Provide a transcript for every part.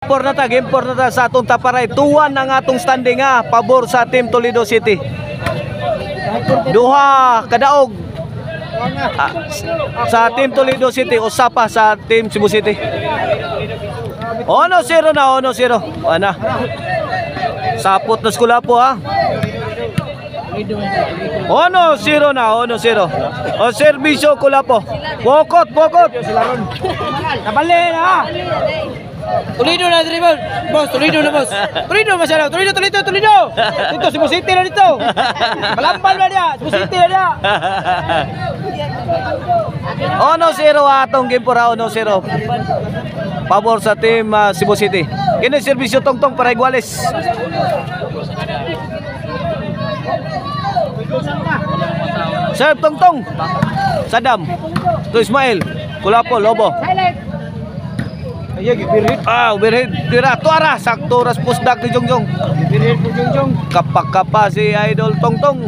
Game 4 na ta sa atong taparay. 2-1 ang atong standing pabor sa Team Toledo City. Duha kadaog sa Team Toledo City, usapa sa Team Cebu City. 1-0 na, 1-0. Ana. Sapot na skula po 1-0 na, 1-0. O serbisyo Kulapo. Bokot. Nabali na. Toledo na dribble. Boss, Toledo na boss. Toledo masyado. Toledo. Dito Cebu City na dito. Malambal na dia. Cebu City na dia. 1-0 atong game 4, 1-0. Pabor sa Team Cebu City. Kini serbisyo Tongtong para Iguales. Serve Tongtong. Sadam. To Ismail. Kulapo, Lobo. Overhead. Tira, tuara. Sakto ras pusdak ni Jongjong. Overhead po Jongjong. Kapak-kapa si Idol Tongtong.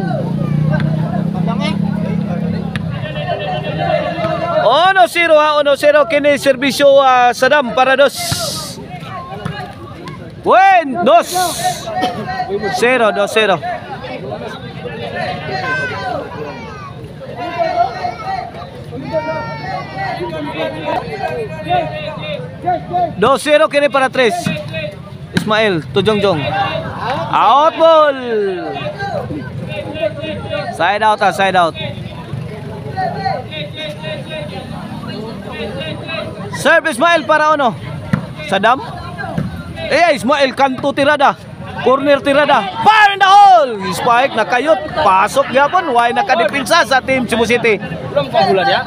1-0 kini serbisyo Sadam para dos. Win 2-0. 2-0 kini para 3. Ismail to Jongjong. Out ball. Side out. Serve Ismail para Sadam. Ismail kanto tirada. Corner tirada. Fire in the hole. Spike nakayot. Pasok gyapon. Why nakadipinsa sa Team Cebu City. Belum pabulan ya.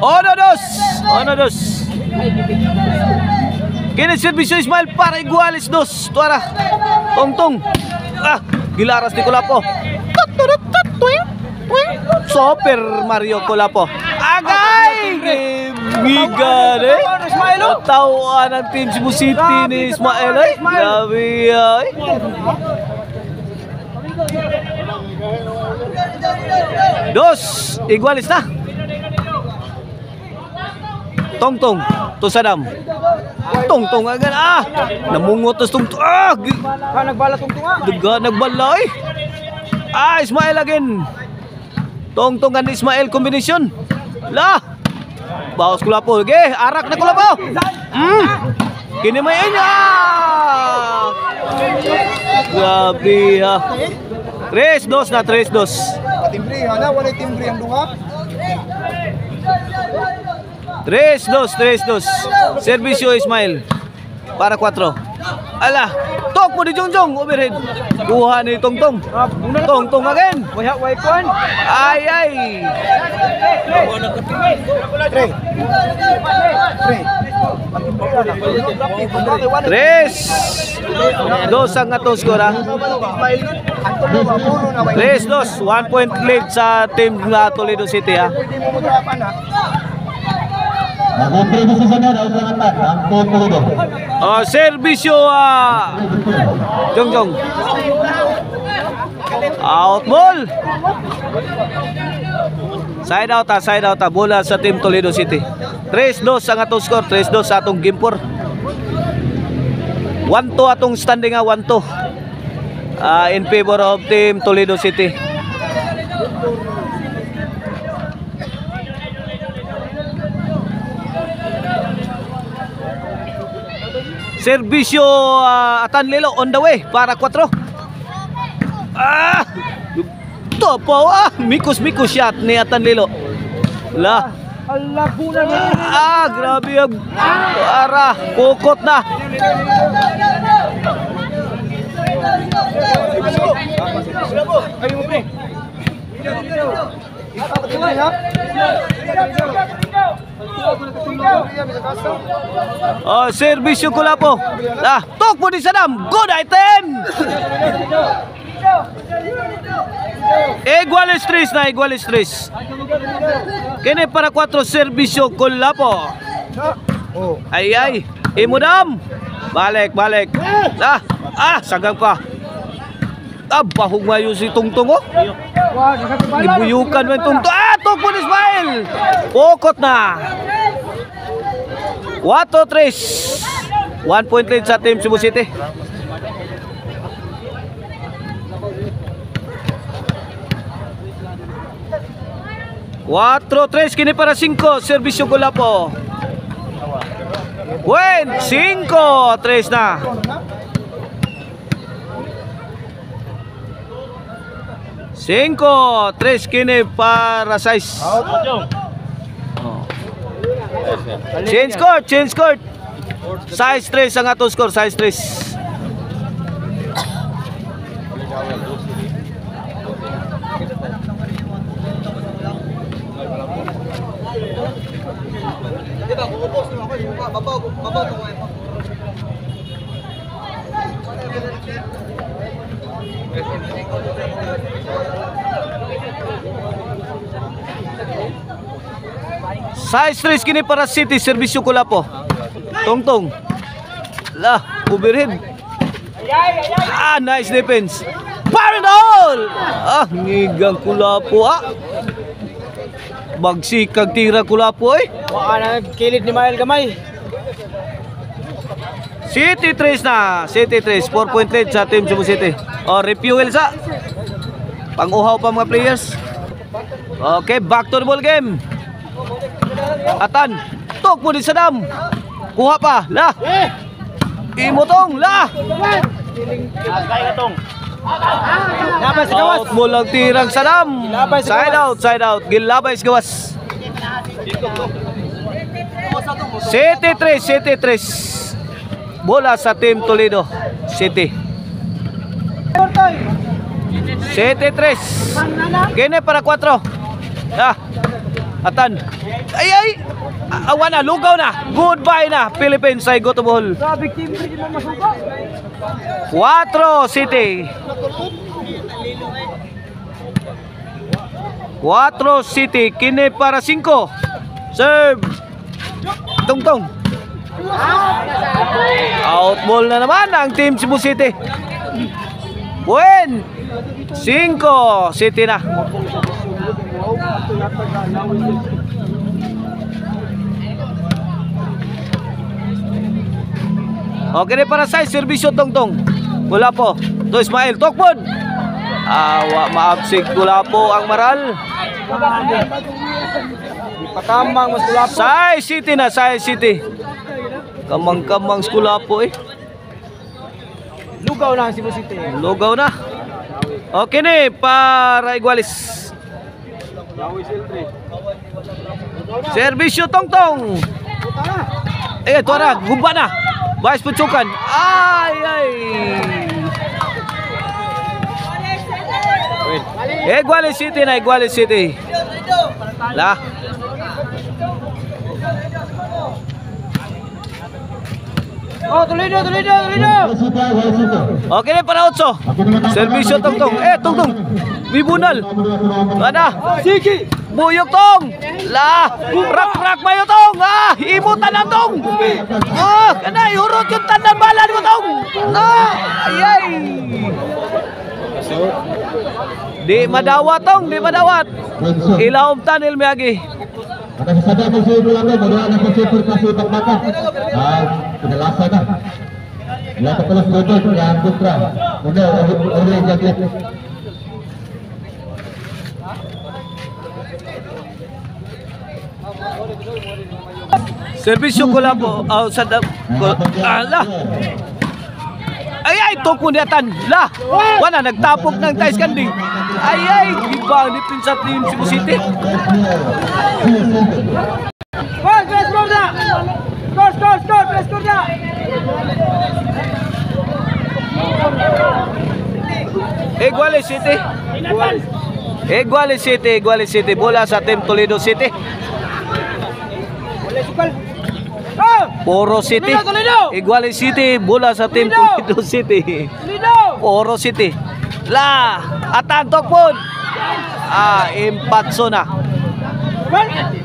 1-2. Kini serbisyo Ismail para Iguales 2. Tuara. Tongtong. Gilaras ni Kulapo. Super Mario Kulapo. Agay! Giga Tawaan ang Team Cebu City ni Ismail Grabe Dos Iguales na. Tongtong to Sadam. Tongtong agad namungot tas Tongtong Nagbala Tongtong nagbala Ismail again. Tongtong kan Ismail combination. Bawas Kulapo. Arak na Kulapo. Kini may grabe 3-2 na 3-2. Timbre wala timbre ang duha. 3-2. Serbisyo Ismail para 4. Tok mo di Jongjong. Overhead. Kuha ni Tongtong. Tongtong again. Way kuan. Ay. 3-2 ang atong skora. 3-2. 1 point lead sa Team Toledo City serbisyo Jongjong. Out ball. Side out bola sa Team Toledo City. 3-2 ang atong score. 3-2 sa atong game 4. 1-2 atong standing 1-2 in favor of Team Toledo City. Serbisyo Atanlilo on the way para 4. Topo Mikus shot ni Atanlilo. Grabe pukot na. Serbisyo Kulapo. Tok po di Sadam. Good item. Iguales 3. Kini para 4 serbisyo Kulapo. Ay. Imudam. Balik. Sagang ka. Bahugmayo si Tongtong Ibuyukan man Tongtong. Tok po di Ismail. Pokot na. 4-3. 1 point lead sa Team Cebu City. Cuatro, tres, kini para 5, serbisyo Kulapo. Win, 5, 3 na. Cinco, 3 kini para 6. Change court. Size 3 ang atong score, size 3. Size 3 kini para City, serbisyo Kulapo. Tongtong. Lah, overhead. Nice defense. Fire in the hole. Ngigang Kulapo Bagsikag tira Kulapo Wala na kilid ni Mael gamay. City 3 na. City 3, 4 point lead sa Team Cebu City. Refuel sa pang-uhaw pa mga players. Okay, back to the ball game. Atan, tok mo din sa dam. Kuha pa, lah. Imotong, lah. Labay sa gawas. Out mo lang tirang sa dam. Side out. Gilabay sa gawas. City 3. Bola sa Team Toledo City. City 3. Kene para 4. Atan. Ay. Awan na, lugaw na. Goodbye na. Philippines ay go to ball. 4 City. 4 City. Kini para 5. Serve. Tong. Out ball na naman ang Team Cebu City. Win. 5 City na. Okay na para size, serbisyo Tongtong. Kulapo. To Ismail, Tokpod. Maabsig Kulapo ang maral. Pakamang mas Kulapo. Size City na, size City. Kamang-kamang Kulapo Lugaw na ang Cebu City. Lugaw na. Okay na para Igualis. Serbisyo Tongtong. Tuara, gumba na. Bais pucukan. Ay. Igualis City na, Igualis City. Lah. Toledo. Okay na para 8. Serbisyo Tongtong. Tongtong. Bibunal. Mana? Sige. Buyok Tong. Lah. Rak mayo Tong. Imutan na Tong. Kanay hurot yung tandang balan mo Tong. Ayay. Di madawat Tong, di madawat. Ilawom tanil miagi. Nakasada mo siya lang mo doon ang super kasi pagmata. Pinalasa na. Wala pa pala sodol yang kontra. Muna ulit jaget. Serbisyo Kulapo sa lah. Ay, tok mo niatan. Lah. Wala nagtapok ng tais kanding. Ay, ibang dipin sa Team Cebu City. Press corda. Press corda. Igualis City. Bola sa Team Toledo City. Poro City. Toledo. Igualis City. Bola sa Team Toledo City. Poro City. La. Atantok po. Impatso na.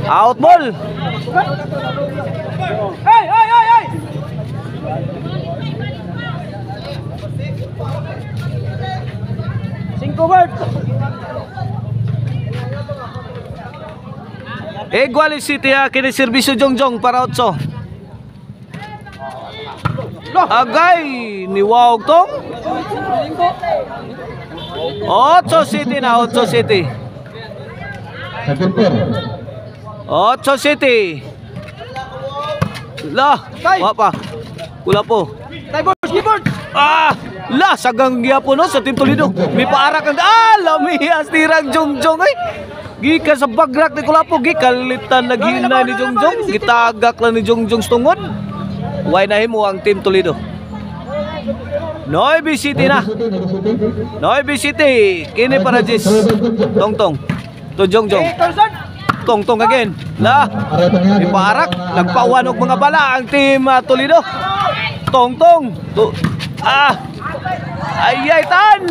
Out ball. Hey. 5 bird. Igualis City kini serbisyo Jongjong para 8. Agay ni Wawag tong 8 City na, 8 City. Sa Gilper. 8 City. La, wa pa. Kula po. Keyboard! Ah, la sagang gyapon no sa Team Toledo. May paarak ang lamihas tirang Jongjong ay. Gika sa bagrak ni Kulapo, gikalitan naghina ni Jongjong, gitagak lang ni Jongjong tungod. Way na himo ang Team Toledo. Noy City na. Noy City. Kini para Jis. Tong. To Jongjong. Tong again. La. Iparak. Nagpauwan og mga bala ang Team Toledo. Tong. Ayay tan.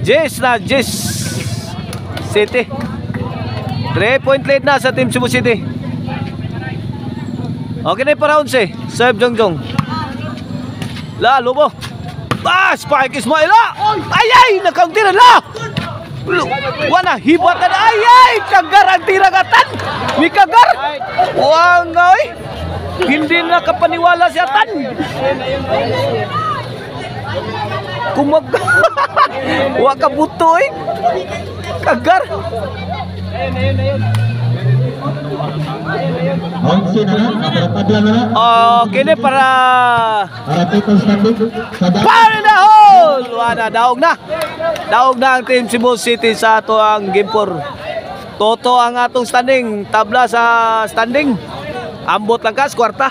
Jis City. 3-point lead na sa Team Cebu City. Okay na para 11. Serve Jongjong. La, lubo. Spike Ismail. Ayay, nakauntiran la. Wana, hibatan. Ayay, kagar ang tiragatan. May kagar. Wangay. Hindi nakapaniwala si Atan. Kumag. Waka buto eh. Kagar. Kini para Fire in the hole! Wala, daog na ang Team Cebu City sa ato ang game 4. Toto ang atong standing. Tabla sa standing. Ambot lang kas, kwarta.